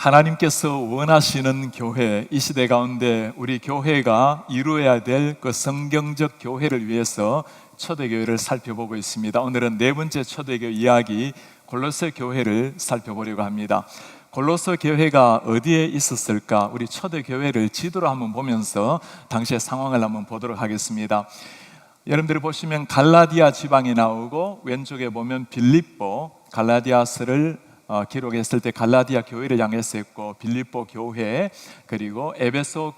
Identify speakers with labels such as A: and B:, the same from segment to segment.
A: 하나님께서 원하시는 교회, 이 시대 가운데 우리 교회가 이루어야 될 그 성경적 교회를 위해서 초대교회를 살펴보고 있습니다. 오늘은 네 번째 초대교회 이야기, 골로새 교회를 살펴보려고 합니다. 골로새 교회가 어디에 있었을까? 우리 초대교회를 지도로 한번 보면서 당시의 상황을 한번 보도록 하겠습니다. 여러분들이 보시면 갈라디아 지방이 나오고, 왼쪽에 보면 빌립보, 갈라디아서를 기록했을 때 갈라디아 교회를 향해서 했고, 빌립보 교회, 그리고 에베소,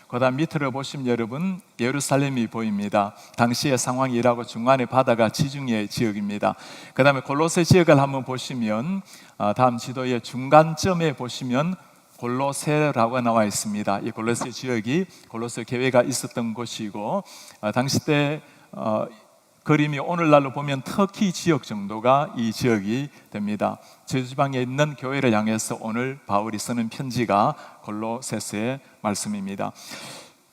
A: 그 다음 밑으로 보시면 여러분 예루살렘이 보입니다. 당시의 상황이라고, 중간에 바다가 지중해 지역입니다. 그 다음에 골로새 지역을 한번 보시면 다음 지도의 중간점에 보시면 골로새라고 나와 있습니다. 이 골로새 지역이 골로새 교회가 있었던 곳이고, 당시 때 그림이 오늘날로 보면 터키 지역 정도가 이 지역이 됩니다. 제주지방에 있는 교회를 향해서 오늘 바울이 쓰는 편지가 골로새서의 말씀입니다.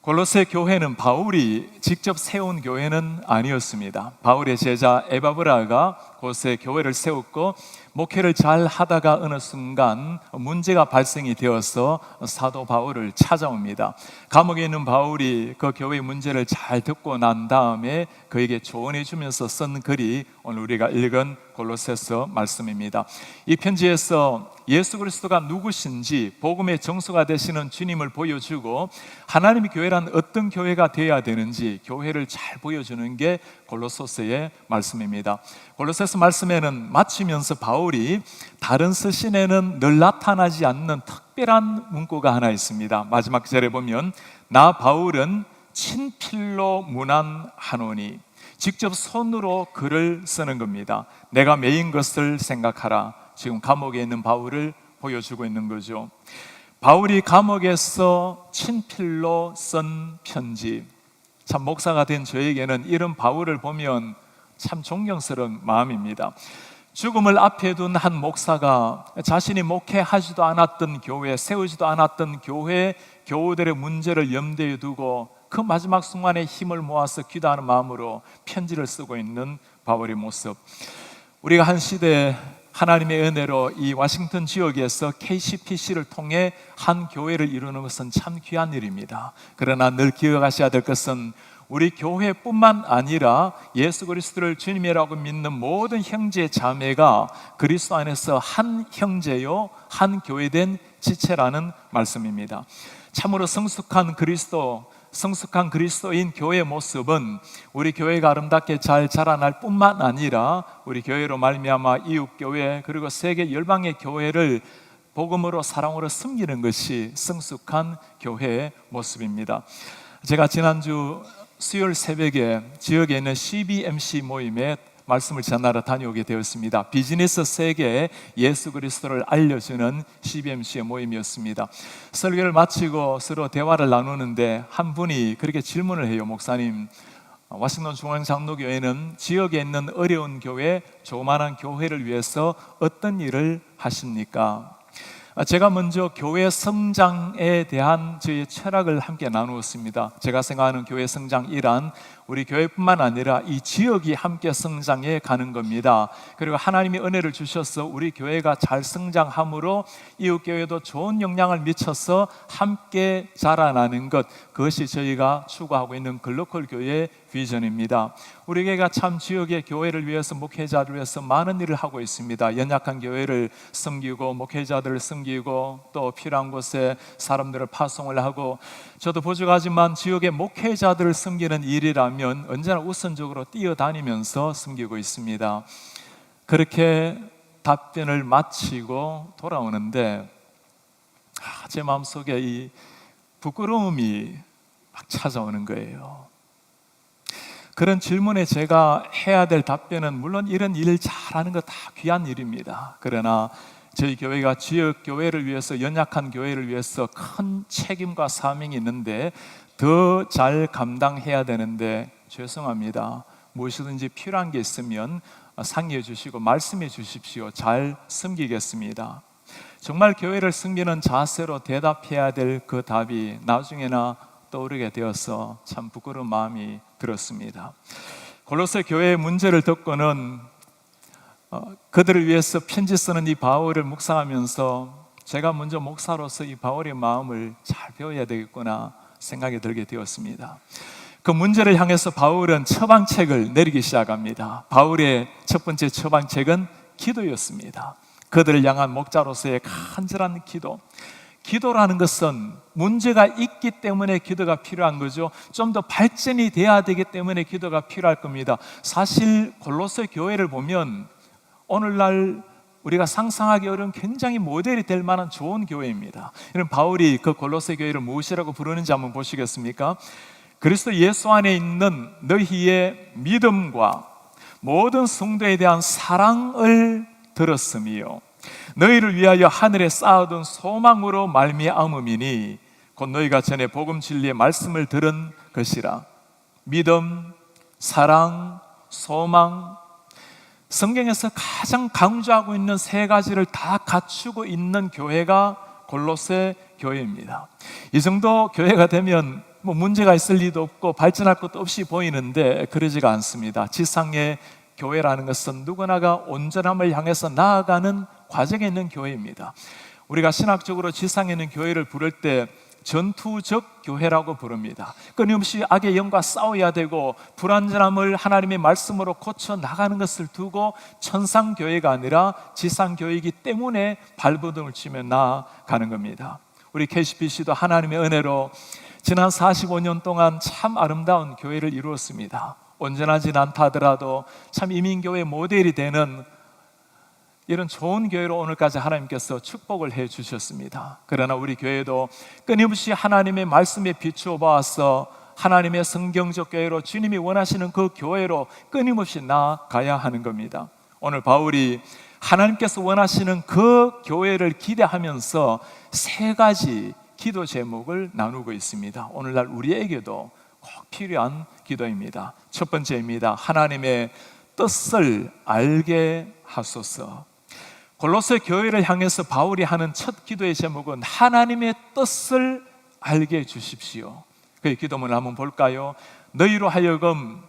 A: 골로새 교회는 바울이 직접 세운 교회는 아니었습니다. 바울의 제자 에바브라가 곳에 교회를 세웠고, 목회를 잘 하다가 어느 순간 문제가 발생이 되어서 사도 바울을 찾아옵니다. 감옥에 있는 바울이 그 교회의 문제를 잘 듣고 난 다음에 그에게 조언해 주면서 쓴 글이 오늘 우리가 읽은 골로새서 말씀입니다. 이 편지에서 예수 그리스도가 누구신지, 복음의 정수가 되시는 주님을 보여주고, 하나님의 교회란 어떤 교회가 되어야 되는지 교회를 잘 보여주는 게 골로새서의 말씀입니다. 골로새서 말씀에는 마치면서 바울이 다른 서신에는 늘 나타나지 않는 특별한 문구가 하나 있습니다. 마지막 절에 보면 나 바울은 친필로 문안하노니, 직접 손으로 글을 쓰는 겁니다. 내가 메인 것을 생각하라. 지금 감옥에 있는 바울을 보여주고 있는 거죠. 바울이 감옥에서 친필로 쓴 편지, 참 목사가 된 저에게는 이런 바울을 보면 참 존경스러운 마음입니다. 죽음을 앞에 둔 한 목사가 자신이 목회하지도 않았던 교회, 세우지도 않았던 교회 교우들의 문제를 염두에 두고 그 마지막 순간에 힘을 모아서 기도하는 마음으로 편지를 쓰고 있는 바울의 모습. 우리가 한 시대에 하나님의 은혜로 이 워싱턴 지역에서 KCPC를 통해 한 교회를 이루는 것은 참 귀한 일입니다. 그러나 늘 기억하셔야 될 것은 우리 교회뿐만 아니라 예수 그리스도를 주님이라고 믿는 모든 형제 자매가 그리스도 안에서 한 형제요 한 교회된 지체라는 말씀입니다. 참으로 성숙한 그리스도인 교회의 모습은 우리 교회가 아름답게 잘 자라날 뿐만 아니라 우리 교회로 말미암아 이웃교회 그리고 세계 열방의 교회를 복음으로 사랑으로 섬기는 것이 성숙한 교회의 모습입니다. 제가 지난주 수요일 새벽에 지역에 있는 CBMC 모임에 말씀을 전하러 다녀오게 되었습니다. 비즈니스 세계에 예수 그리스도를 알려주는 CBMC의 모임이었습니다. 설교를 마치고 서로 대화를 나누는데 한 분이 그렇게 질문을 해요. 목사님, 워싱턴 중앙장로교회는 지역에 있는 어려운 교회, 조그마한 교회를 위해서 어떤 일을 하십니까? 제가 먼저 교회 성장에 대한 저의 철학을 함께 나누었습니다. 제가 생각하는 교회 성장 1안, 우리 교회뿐만 아니라 이 지역이 함께 성장해 가는 겁니다. 그리고 하나님이 은혜를 주셔서 우리 교회가 잘 성장함으로 이웃교회도 좋은 영향을 미쳐서 함께 자라나는 것, 그것이 저희가 추구하고 있는 글로컬 교회의 비전입니다. 우리 교회가 참 지역의 교회를 위해서, 목회자들을 위해서 많은 일을 하고 있습니다. 연약한 교회를 섬기고, 목회자들을 섬기고, 또 필요한 곳에 사람들을 파송을 하고, 저도 부족하지만 지역의 목회자들을 섬기는 일이라면 언제나 우선적으로 뛰어다니면서 섬기고 있습니다. 그렇게 답변을 마치고 돌아오는데 제 마음속에 이 부끄러움이 막 찾아오는 거예요. 그런 질문에 제가 해야 될 답변은, 물론 이런 일 잘하는 거 다 귀한 일입니다. 그러나 저희 교회가 지역 교회를 위해서, 연약한 교회를 위해서 큰 책임과 사명이 있는데 더 잘 감당해야 되는데 죄송합니다. 무엇이든지 필요한 게 있으면 상의해 주시고 말씀해 주십시오. 잘 섬기겠습니다. 정말 교회를 섬기는 자세로 대답해야 될 그 답이 나중에나 떠오르게 되어서 참 부끄러운 마음이 들었습니다. 골로새 교회의 문제를 듣고는 그들을 위해서 편지 쓰는 이 바울을 묵상하면서 제가 먼저 목사로서 이 바울의 마음을 잘 배워야 되겠구나 생각이 들게 되었습니다. 그 문제를 향해서 바울은 처방책을 내리기 시작합니다. 바울의 첫 번째 처방책은 기도였습니다. 그들을 향한 목자로서의 간절한 기도. 기도라는 것은 문제가 있기 때문에 기도가 필요한 거죠. 좀 더 발전이 돼야 되기 때문에 기도가 필요할 겁니다. 사실 골로새 교회를 보면 오늘날 우리가 상상하기 어려운 굉장히 모델이 될 만한 좋은 교회입니다. 이런 바울이 그 골로새 교회를 무엇이라고 부르는지 한번 보시겠습니까? 그리스도 예수 안에 있는 너희의 믿음과 모든 성도에 대한 사랑을 들었으며 너희를 위하여 하늘에 쌓아둔 소망으로 말미암음이니 곧 너희가 전에 복음 진리의 말씀을 들은 것이라. 믿음, 사랑, 소망, 성경에서 가장 강조하고 있는 세 가지를 다 갖추고 있는 교회가 골로새 교회입니다. 이 정도 교회가 되면 문제가 있을 리도 없고 발전할 것도 없이 보이는데 그러지가 않습니다. 지상의 교회라는 것은 누구나가 온전함을 향해서 나아가는 과정에 있는 교회입니다. 우리가 신학적으로 지상에 있는 교회를 부를 때 전투적 교회라고 부릅니다. 끊임없이 악의 영과 싸워야 되고 불완전함을 하나님의 말씀으로 고쳐 나가는 것을 두고 천상교회가 아니라 지상교회이기 때문에 발버둥을 치며 나아가는 겁니다. 우리 KCBC도 하나님의 은혜로 지난 45년 동안 참 아름다운 교회를 이루었습니다. 온전하진 않다 하더라도 참 이민교회 모델이 되는 이런 좋은 교회로 오늘까지 하나님께서 축복을 해 주셨습니다. 그러나 우리 교회도 끊임없이 하나님의 말씀에 비추어 보아서 하나님의 성경적 교회로 주님이 원하시는 그 교회로 끊임없이 나아가야 하는 겁니다. 오늘 바울이 하나님께서 원하시는 그 교회를 기대하면서 세 가지 기도 제목을 나누고 있습니다. 오늘날 우리에게도 꼭 필요한 기도입니다. 첫 번째입니다. 하나님의 뜻을 알게 하소서. 골로새 교회를 향해서 바울이 하는 첫 기도의 제목은 하나님의 뜻을 알게 해 주십시오. 그의 기도문을 한번 볼까요? 너희로 하여금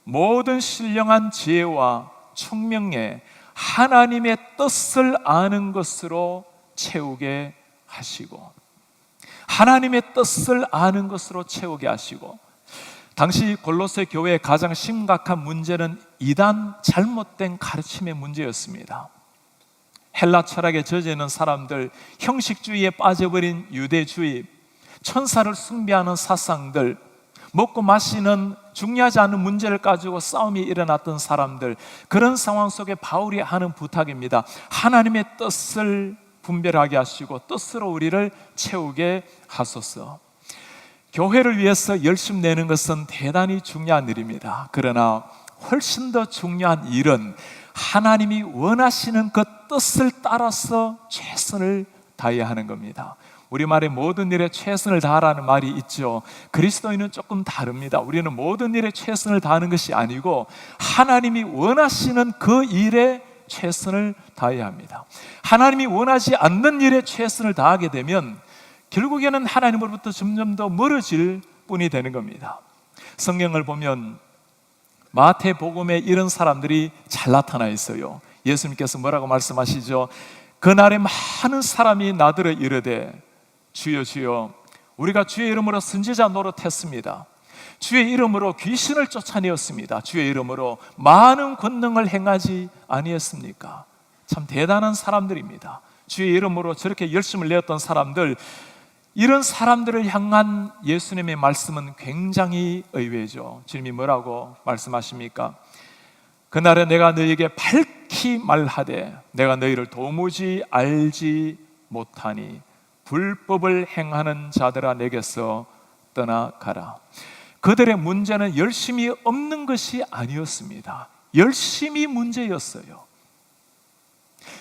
A: 모든 신령한 지혜와 총명에 하나님의 뜻을 아는 것으로 채우게 하시고, 하나님의 뜻을 아는 것으로 채우게 하시고, 당시 골로새 교회의 가장 심각한 문제는 이단 잘못된 가르침의 문제였습니다. 헬라 철학에 젖어 있는 사람들, 형식주의에 빠져버린 유대주의, 천사를 숭배하는 사상들, 먹고 마시는 중요하지 않은 문제를 가지고 싸움이 일어났던 사람들, 그런 상황 속에 바울이 하는 부탁입니다. 하나님의 뜻을 분별하게 하시고 뜻으로 우리를 채우게 하소서. 교회를 위해서 열심 내는 것은 대단히 중요한 일입니다. 그러나 훨씬 더 중요한 일은 하나님이 원하시는 그 뜻을 따라서 최선을 다해야 하는 겁니다. 우리말에 모든 일에 최선을 다하라는 말이 있죠. 그리스도인은 조금 다릅니다. 우리는 모든 일에 최선을 다하는 것이 아니고 하나님이 원하시는 그 일에 최선을 다해야 합니다. 하나님이 원하지 않는 일에 최선을 다하게 되면 결국에는 하나님으로부터 점점 더 멀어질 뿐이 되는 겁니다. 성경을 보면 마태복음에 이런 사람들이 잘 나타나 있어요. 예수님께서 뭐라고 말씀하시죠? 그날에 많은 사람이 나더러 이르되 주여 주여 우리가 주의 이름으로 선지자 노릇했습니다. 주의 이름으로 귀신을 쫓아내었습니다. 주의 이름으로 많은 권능을 행하지 아니했습니까? 참 대단한 사람들입니다. 주의 이름으로 저렇게 열심을 내었던 사람들, 이런 사람들을 향한 예수님의 말씀은 굉장히 의외죠. 주님이 뭐라고 말씀하십니까? 그날에 내가 너희에게 밝히 말하되 내가 너희를 도무지 알지 못하니 불법을 행하는 자들아 내게서 떠나가라. 그들의 문제는 열심이 없는 것이 아니었습니다. 열심이 문제였어요.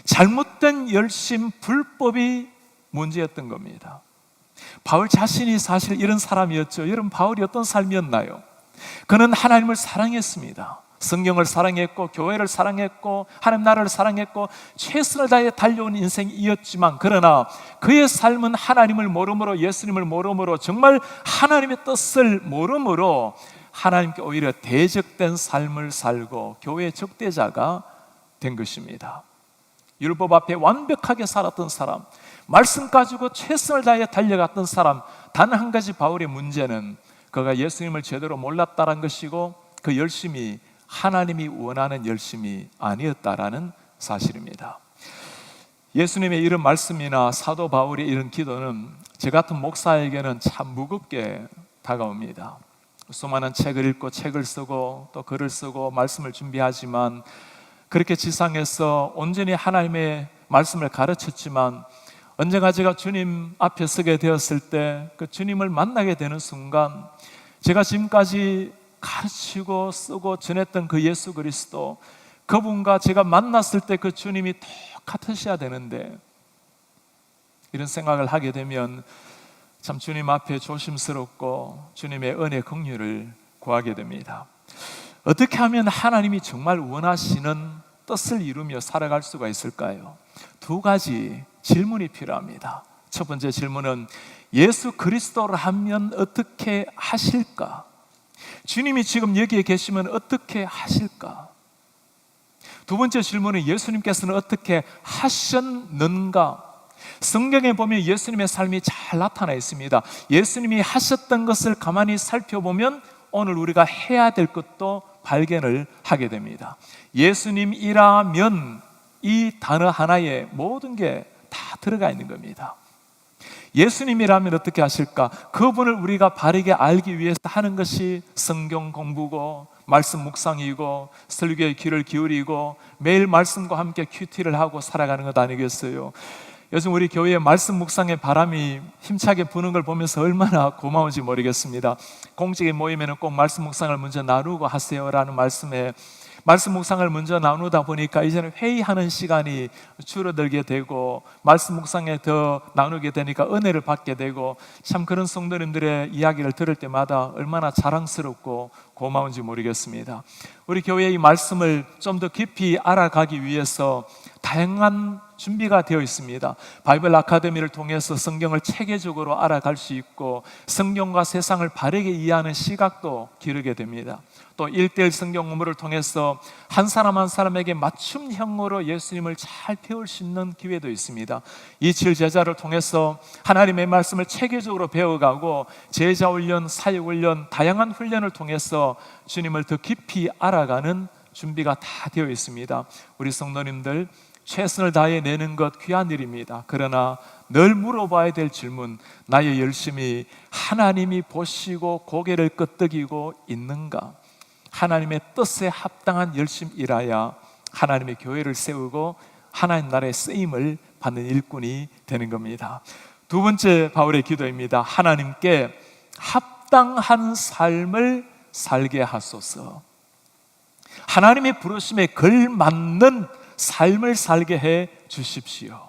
A: 잘못된 열심, 불법이 문제였던 겁니다. 바울 자신이 사실 이런 사람이었죠. 여러분, 바울이 어떤 삶이었나요? 그는 하나님을 사랑했습니다. 성경을 사랑했고 교회를 사랑했고 하나님 나라를 사랑했고 최선을 다해 달려온 인생이었지만, 그러나 그의 삶은 하나님을 모름으로, 예수님을 모름으로, 정말 하나님의 뜻을 모름으로 하나님께 오히려 대적된 삶을 살고 교회의 적대자가 된 것입니다. 율법 앞에 완벽하게 살았던 사람, 말씀 가지고 최선을 다해 달려갔던 사람, 단 한 가지 바울의 문제는 그가 예수님을 제대로 몰랐다는 것이고 그 열심이 하나님이 원하는 열심이 아니었다라는 사실입니다. 예수님의 이런 말씀이나 사도 바울의 이런 기도는 저 같은 목사에게는 참 무겁게 다가옵니다. 수많은 책을 읽고 책을 쓰고 또 글을 쓰고 말씀을 준비하지만, 그렇게 지상에서 온전히 하나님의 말씀을 가르쳤지만 언젠가 제가 주님 앞에 서게 되었을 때 그 주님을 만나게 되는 순간, 제가 지금까지 가르치고 쓰고 전했던 그 예수 그리스도, 그분과 제가 만났을 때 그 주님이 똑같으셔야 되는데, 이런 생각을 하게 되면 참 주님 앞에 조심스럽고 주님의 은혜 긍휼을 구하게 됩니다. 어떻게 하면 하나님이 정말 원하시는 뜻을 이루며 살아갈 수가 있을까요? 두 가지 질문이 필요합니다. 첫 번째 질문은 예수 그리스도를 하면 어떻게 하실까? 주님이 지금 여기에 계시면 어떻게 하실까? 두 번째 질문은 예수님께서는 어떻게 하셨는가? 성경에 보면 예수님의 삶이 잘 나타나 있습니다. 예수님이 하셨던 것을 가만히 살펴보면 오늘 우리가 해야 될 것도 발견을 하게 됩니다. 예수님이라면 이 단어 하나에 모든 게 다 들어가 있는 겁니다. 예수님이라면 어떻게 하실까? 그분을 우리가 바르게 알기 위해서 하는 것이 성경 공부고 말씀 묵상이고 설교의 귀를 기울이고 매일 말씀과 함께 큐티를 하고 살아가는 것 아니겠어요? 요즘 우리 교회에 말씀 묵상의 바람이 힘차게 부는 걸 보면서 얼마나 고마운지 모르겠습니다. 공직에 모이면 꼭 말씀 묵상을 먼저 나누고 하세요라는 말씀에 말씀 묵상을 먼저 나누다 보니까 이제는 회의하는 시간이 줄어들게 되고 말씀 묵상에 더 나누게 되니까 은혜를 받게 되고, 참 그런 성도님들의 이야기를 들을 때마다 얼마나 자랑스럽고 고마운지 모르겠습니다. 우리 교회의 이 말씀을 좀 더 깊이 알아가기 위해서 다양한 준비가 되어 있습니다. 바이블 아카데미를 통해서 성경을 체계적으로 알아갈 수 있고 성경과 세상을 바르게 이해하는 시각도 기르게 됩니다. 또 1:1 성경 공부를 통해서 한 사람 한 사람에게 맞춤형으로 예수님을 잘 배울 수 있는 기회도 있습니다. 27 제자를 통해서 하나님의 말씀을 체계적으로 배워가고 제자 훈련, 사역 훈련, 다양한 훈련을 통해서 주님을 더 깊이 알아가는 준비가 다 되어 있습니다. 우리 성도님들 최선을 다해 내는 것 귀한 일입니다. 그러나 늘 물어봐야 될 질문, 나의 열심이 하나님이 보시고 고개를 끄덕이고 있는가? 하나님의 뜻에 합당한 열심이라야 하나님의 교회를 세우고 하나님 나라의 쓰임을 받는 일꾼이 되는 겁니다. 두 번째 바울의 기도입니다. 하나님께 합당한 삶을 살게 하소서. 하나님의 부르심에 걸맞는 삶을 살게 해 주십시오.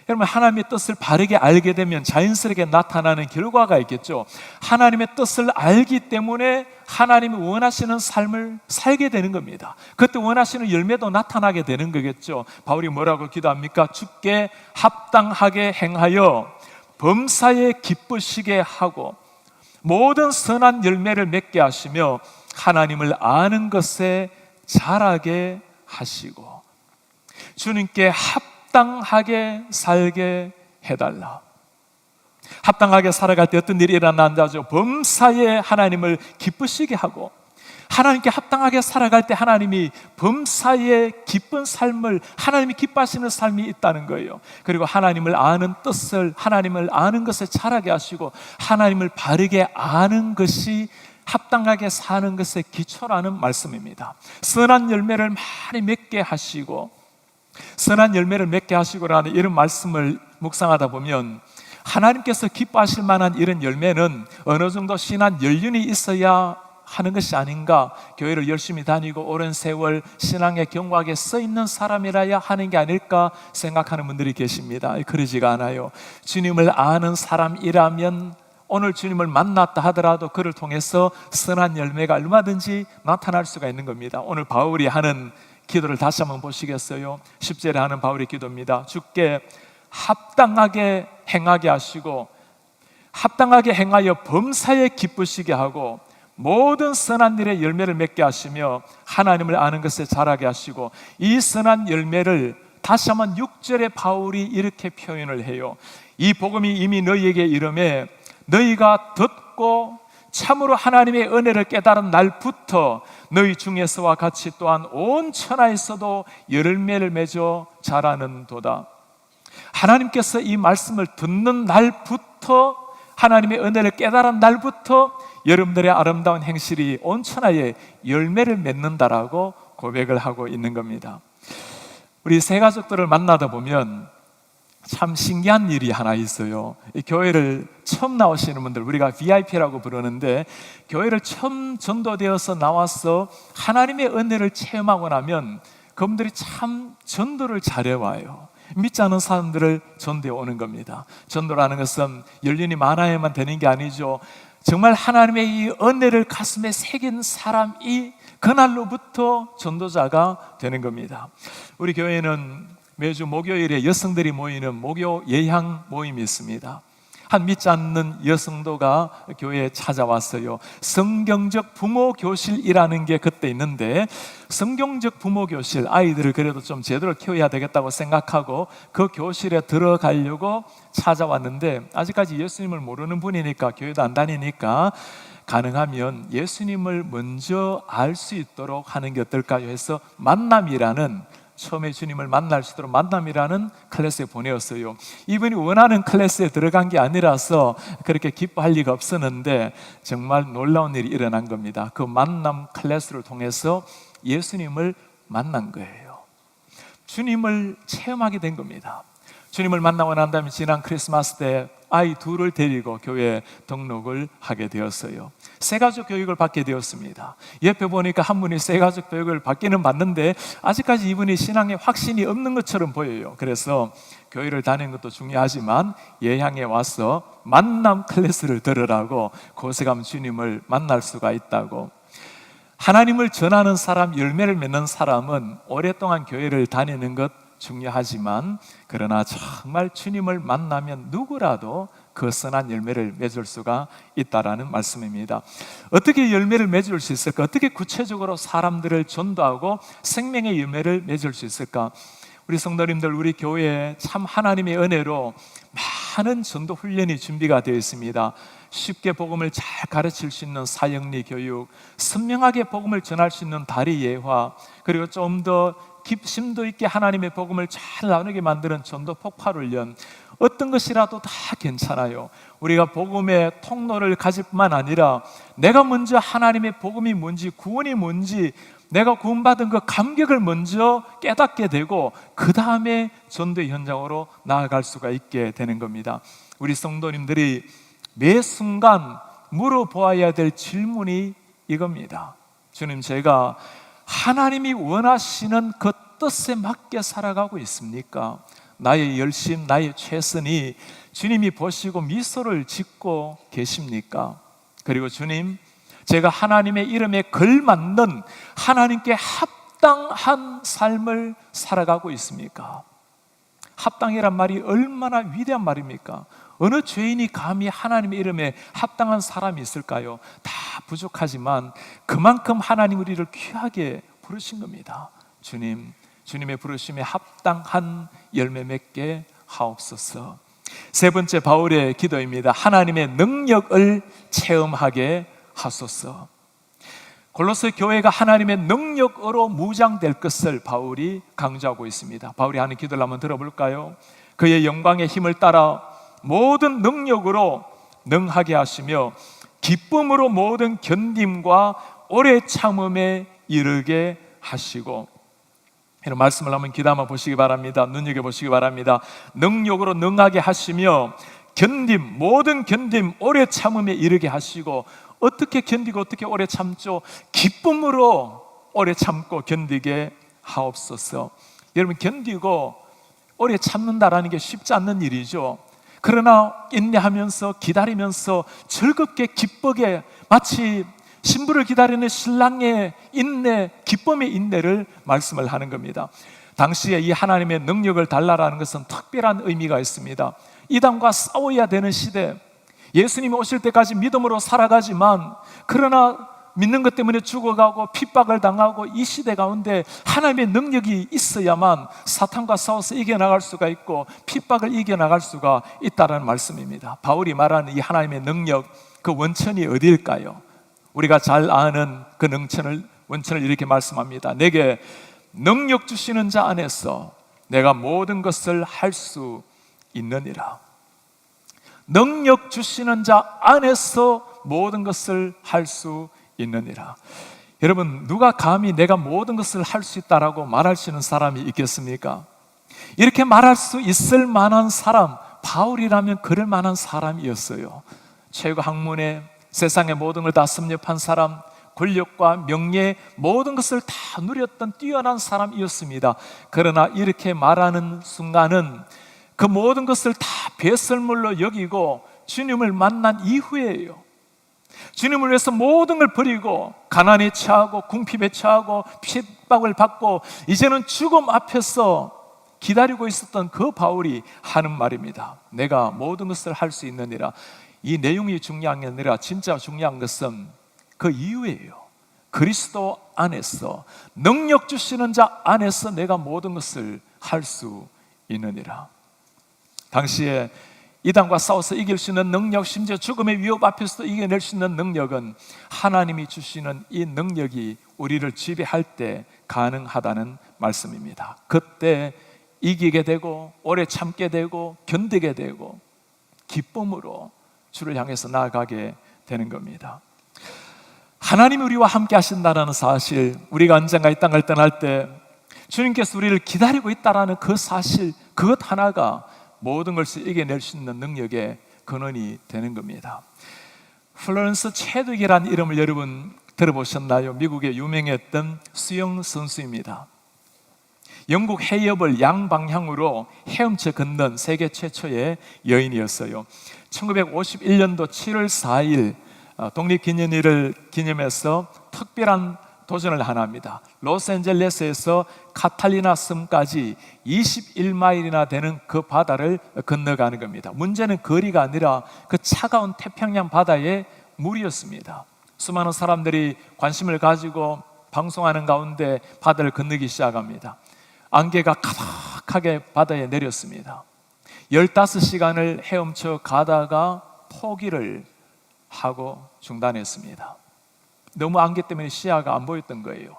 A: 여러분, 하나님의 뜻을 바르게 알게 되면 자연스럽게 나타나는 결과가 있겠죠. 하나님의 뜻을 알기 때문에 하나님이 원하시는 삶을 살게 되는 겁니다. 그때 원하시는 열매도 나타나게 되는 거겠죠. 바울이 뭐라고 기도합니까? 주께 합당하게 행하여 범사에 기쁘시게 하고 모든 선한 열매를 맺게 하시며 하나님을 아는 것에 자라게 하시고 주님께 합당하게 살게 해달라. 합당하게 살아갈 때 어떤 일이 일어난다죠? 범사에 하나님을 기쁘시게 하고, 하나님께 합당하게 살아갈 때 하나님이 범사에 기쁜 삶을, 하나님이 기뻐하시는 삶이 있다는 거예요. 그리고 하나님을 아는 뜻을, 하나님을 아는 것을 자라게 하시고 하나님을 바르게 아는 것이 합당하게 사는 것의 기초라는 말씀입니다. 선한 열매를 많이 맺게 하시고, 선한 열매를 맺게 하시고라는 이런 말씀을 묵상하다 보면 하나님께서 기뻐하실 만한 이런 열매는 어느 정도 신한 연륜이 있어야 하는 것이 아닌가, 교회를 열심히 다니고 오랜 세월 신앙의 경과하게 써있는 사람이라야 하는 게 아닐까 생각하는 분들이 계십니다. 그러지가 않아요. 주님을 아는 사람이라면 오늘 주님을 만났다 하더라도 그를 통해서 선한 열매가 얼마든지 나타날 수가 있는 겁니다. 오늘 바울이 하는 기도를 다시 한번 보시겠어요? 10절에 하는 바울의 기도입니다. 주께 합당하게 행하게 하시고 합당하게 행하여 범사에 기쁘시게 하고 모든 선한 일의 열매를 맺게 하시며 하나님을 아는 것에 자라게 하시고 이 선한 열매를 다시 한번 6절에 바울이 이렇게 표현을 해요. 이 복음이 이미 너희에게 이르매 너희가 듣고 참으로 하나님의 은혜를 깨달은 날부터 너희 중에서와 같이 또한 온 천하에서도 열매를 맺어 자라는도다. 하나님께서 이 말씀을 듣는 날부터, 하나님의 은혜를 깨달은 날부터 여러분들의 아름다운 행실이 온 천하에 열매를 맺는다라고 고백을 하고 있는 겁니다. 우리 새 가족들을 만나다 보면 참 신기한 일이 하나 있어요. 이 교회를 처음 나오시는 분들, 우리가 VIP라고 부르는데, 교회를 처음 전도되어서 나와서 하나님의 은혜를 체험하고 나면 그분들이 참 전도를 잘해와요. 믿지 않은 사람들을 전도해 오는 겁니다. 전도라는 것은 연륜이 많아야만 되는 게 아니죠. 정말 하나님의 이 은혜를 가슴에 새긴 사람이 그날로부터 전도자가 되는 겁니다. 우리 교회는 매주 목요일에 여성들이 모이는 목요 예향 모임이 있습니다. 한 믿지 않는 여성도가 교회에 찾아왔어요. 성경적 부모 교실이라는 게 그때 있는데, 성경적 부모 교실, 아이들을 그래도 좀 제대로 키워야 되겠다고 생각하고 그 교실에 들어가려고 찾아왔는데, 아직까지 예수님을 모르는 분이니까, 교회도 안 다니니까 가능하면 예수님을 먼저 알 수 있도록 하는 게 어떨까요 해서 만남이라는, 처음에 주님을 만날 수 있도록 만남이라는 클래스에 보내었어요. 이분이 원하는 클래스에 들어간 게 아니라서 그렇게 기뻐할 리가 없었는데 정말 놀라운 일이 일어난 겁니다. 그 만남 클래스를 통해서 예수님을 만난 거예요. 주님을 체험하게 된 겁니다. 주님을 만나고 난 다음에 지난 크리스마스 때 아이 둘을 데리고 교회에 등록을 하게 되었어요. 새가족 교육을 받게 되었습니다. 옆에 보니까 한 분이 새가족 교육을 받기는 받는데 아직까지 이분이 신앙에 확신이 없는 것처럼 보여요. 그래서 교회를 다니는 것도 중요하지만 예향에 와서 만남 클래스를 들으라고, 곳에 가면 주님을 만날 수가 있다고. 하나님을 전하는 사람, 열매를 맺는 사람은 오랫동안 교회를 다니는 것 중요하지만, 그러나 정말 주님을 만나면 누구라도 그 선한 열매를 맺을 수가 있다라는 말씀입니다. 어떻게 열매를 맺을 수 있을까? 어떻게 구체적으로 사람들을 전도하고 생명의 열매를 맺을 수 있을까? 우리 성도님들, 우리 교회에 참 하나님의 은혜로 많은 전도 훈련이 준비가 되어 있습니다. 쉽게 복음을 잘 가르칠 수 있는 사역리 교육, 선명하게 복음을 전할 수 있는 다리 예화, 그리고 좀 더 심도 있게 하나님의 복음을 잘 나누게 만드는 전도 폭발 훈련, 어떤 것이라도 다 괜찮아요. 우리가 복음의 통로를 가질 뿐만 아니라 내가 먼저 하나님의 복음이 뭔지, 구원이 뭔지, 내가 구원받은 그 감격을 먼저 깨닫게 되고 그 다음에 전도의 현장으로 나아갈 수가 있게 되는 겁니다. 우리 성도님들이 매 순간 물어보아야 될 질문이 이겁니다. 주님, 제가 하나님이 원하시는 그 뜻에 맞게 살아가고 있습니까? 나의 열심, 나의 최선이 주님이 보시고 미소를 짓고 계십니까? 그리고 주님, 제가 하나님의 이름에 걸맞는, 하나님께 합당한 삶을 살아가고 있습니까? 합당이란 말이 얼마나 위대한 말입니까? 어느 죄인이 감히 하나님의 이름에 합당한 사람이 있을까요? 다 부족하지만 그만큼 하나님 우리를 귀하게 부르신 겁니다. 주님, 주님의 부르심에 합당한 열매 맺게 하옵소서. 세 번째 바울의 기도입니다. 하나님의 능력을 체험하게 하소서. 골로새 교회가 하나님의 능력으로 무장될 것을 바울이 강조하고 있습니다. 바울이 하는 기도를 한번 들어볼까요? 그의 영광의 힘을 따라 모든 능력으로 능하게 하시며 기쁨으로 모든 견딤과 오래 참음에 이르게 하시고. 이런 말씀을 한번 귀담아 보시기 바랍니다. 눈여겨보시기 바랍니다. 능력으로 능하게 하시며 견딤, 모든 견딤, 오래 참음에 이르게 하시고. 어떻게 견디고 어떻게 오래 참죠? 기쁨으로 오래 참고 견디게 하옵소서. 여러분, 견디고 오래 참는다라는 게 쉽지 않는 일이죠. 그러나 인내하면서 기다리면서 즐겁게 기쁘게, 마치 신부를 기다리는 신랑의 인내, 기쁨의 인내를 말씀을 하는 겁니다. 당시에 이 하나님의 능력을 달라라는 것은 특별한 의미가 있습니다. 이단과 싸워야 되는 시대, 예수님이 오실 때까지 믿음으로 살아가지만, 그러나 믿는 것 때문에 죽어가고 핍박을 당하고 이 시대 가운데 하나님의 능력이 있어야만 사탄과 싸워서 이겨나갈 수가 있고 핍박을 이겨나갈 수가 있다는 말씀입니다. 바울이 말하는 이 하나님의 능력, 그 원천이 어디일까요? 우리가 잘 아는 그 원천을 이렇게 말씀합니다. 내게 능력 주시는 자 안에서 내가 모든 것을 할 수 있느니라. 능력 주시는 자 안에서 모든 것을 할 수 있느니라. 여러분, 누가 감히 내가 모든 것을 할 수 있다라고 말할 수 있는 사람이 있겠습니까? 이렇게 말할 수 있을 만한 사람, 바울이라면 그럴 만한 사람이었어요. 최고 학문에 세상의 모든 걸 다 섭렵한 사람, 권력과 명예 모든 것을 다 누렸던 뛰어난 사람이었습니다. 그러나 이렇게 말하는 순간은 그 모든 것을 다 배설물로 여기고 주님을 만난 이후에요. 주님을 위해서 모든 걸 버리고 가난에 처하고 궁핍에 처하고 핍박을 받고 이제는 죽음 앞에서 기다리고 있었던 그 바울이 하는 말입니다. 내가 모든 것을 할 수 있느니라. 이 내용이 중요한 게 아니라 진짜 중요한 것은 그 이유예요. 그리스도 안에서, 능력 주시는 자 안에서 내가 모든 것을 할 수 있느니라. 당시에 이단과 싸워서 이길 수 있는 능력, 심지어 죽음의 위협 앞에서도 이겨낼 수 있는 능력은 하나님이 주시는 이 능력이 우리를 지배할 때 가능하다는 말씀입니다. 그때 이기게 되고 오래 참게 되고 견디게 되고 기쁨으로 주를 향해서 나아가게 되는 겁니다. 하나님이 우리와 함께 하신다는 사실, 우리가 언젠가 이 땅을 떠날 때 주님께서 우리를 기다리고 있다는 그 사실, 그것 하나가 모든 것을 이겨낼 수 있는 능력의 근원이 되는 겁니다. 플로렌스 체득이라는 이름을 여러분 들어보셨나요? 미국의 유명했던 수영 선수입니다. 영국 해협을 양방향으로 헤엄쳐 건넌 세계 최초의 여인이었어요. 1951년도 7월 4일 독립기념일을 기념해서 특별한 도전을 하나 합니다. 로스앤젤레스에서 카탈리나 섬까지 21마일이나 되는 그 바다를 건너가는 겁니다. 문제는 거리가 아니라 그 차가운 태평양 바다의 물이었습니다. 수많은 사람들이 관심을 가지고 방송하는 가운데 바다를 건너기 시작합니다. 안개가 가득하게 바다에 내렸습니다. 15시간을 헤엄쳐 가다가 포기를 하고 중단했습니다. 너무 안개 때문에 시야가 안 보였던 거예요.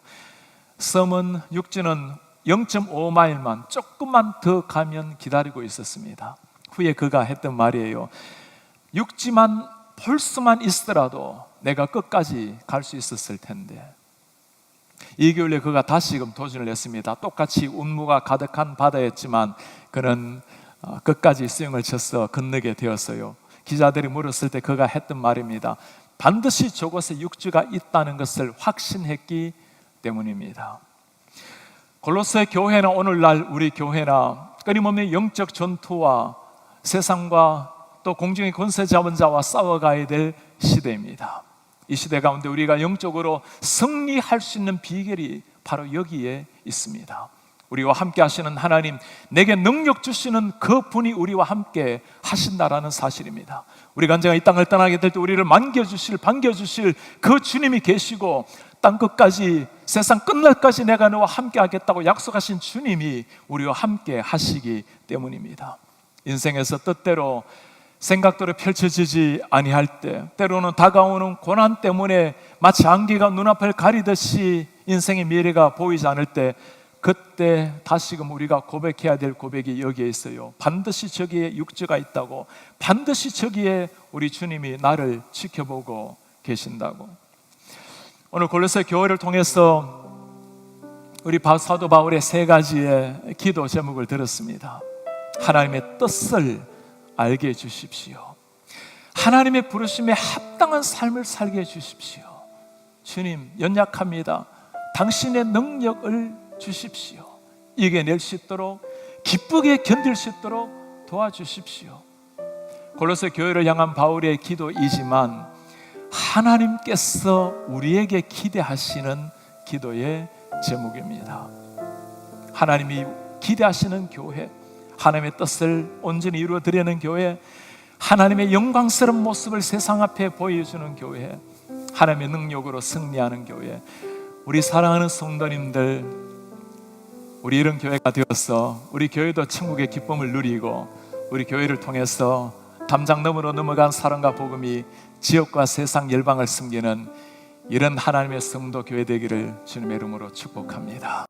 A: 섬은, 육지는 0.5마일만 조금만 더 가면 기다리고 있었습니다. 후에 그가 했던 말이에요. 육지만 볼 수만 있더라도 내가 끝까지 갈 수 있었을 텐데. 2개월 후에 그가 다시금 도전을 했습니다. 똑같이 운무가 가득한 바다였지만 그는 끝까지 수영을 쳐서 건너게 되었어요. 기자들이 물었을 때 그가 했던 말입니다. 반드시 저곳에 육지가 있다는 것을 확신했기 때문입니다. 골로새 교회나 오늘날 우리 교회나 끊임없는 영적 전투와 세상과 또 공중의 권세 잡은 자와 싸워가야 될 시대입니다. 이 시대 가운데 우리가 영적으로 승리할 수 있는 비결이 바로 여기에 있습니다. 우리와 함께 하시는 하나님, 내게 능력 주시는 그 분이 우리와 함께 하신다라는 사실입니다. 우리가 언젠가 이 땅을 떠나게 될 때 우리를 만겨주실, 반겨주실 그 주님이 계시고 땅 끝까지, 세상 끝날까지 내가 너와 함께 하겠다고 약속하신 주님이 우리와 함께 하시기 때문입니다. 인생에서 뜻대로 생각대로 펼쳐지지 아니할 때, 때로는 다가오는 고난 때문에 마치 안개가 눈앞을 가리듯이 인생의 미래가 보이지 않을 때, 그때 다시금 우리가 고백해야 될 고백이 여기에 있어요. 반드시 저기에 육지가 있다고, 반드시 저기에 우리 주님이 나를 지켜보고 계신다고. 오늘 골로새 교회를 통해서 우리 사도 바울의 3가지의 기도 제목을 들었습니다. 하나님의 뜻을 알게 해주십시오. 하나님의 부르심에 합당한 삶을 살게 해주십시오. 주님, 연약합니다. 당신의 능력을 주십시오. 이겨낼 수 있도록, 기쁘게 견딜 수 있도록 도와주십시오. 골로새 교회를 향한 바울의 기도이지만 하나님께서 우리에게 기대하시는 기도의 제목입니다. 하나님이 기대하시는 교회, 하나님의 뜻을 온전히 이루어드리는 교회, 하나님의 영광스러운 모습을 세상 앞에 보여주는 교회, 하나님의 능력으로 승리하는 교회, 우리 사랑하는 성도님들, 우리 이런 교회가 되어서 우리 교회도 천국의 기쁨을 누리고 우리 교회를 통해서 담장 너머로 넘어간 사랑과 복음이 지역과 세상 열방을 섬기는 이런 하나님의 성도 교회 되기를 주님의 이름으로 축복합니다.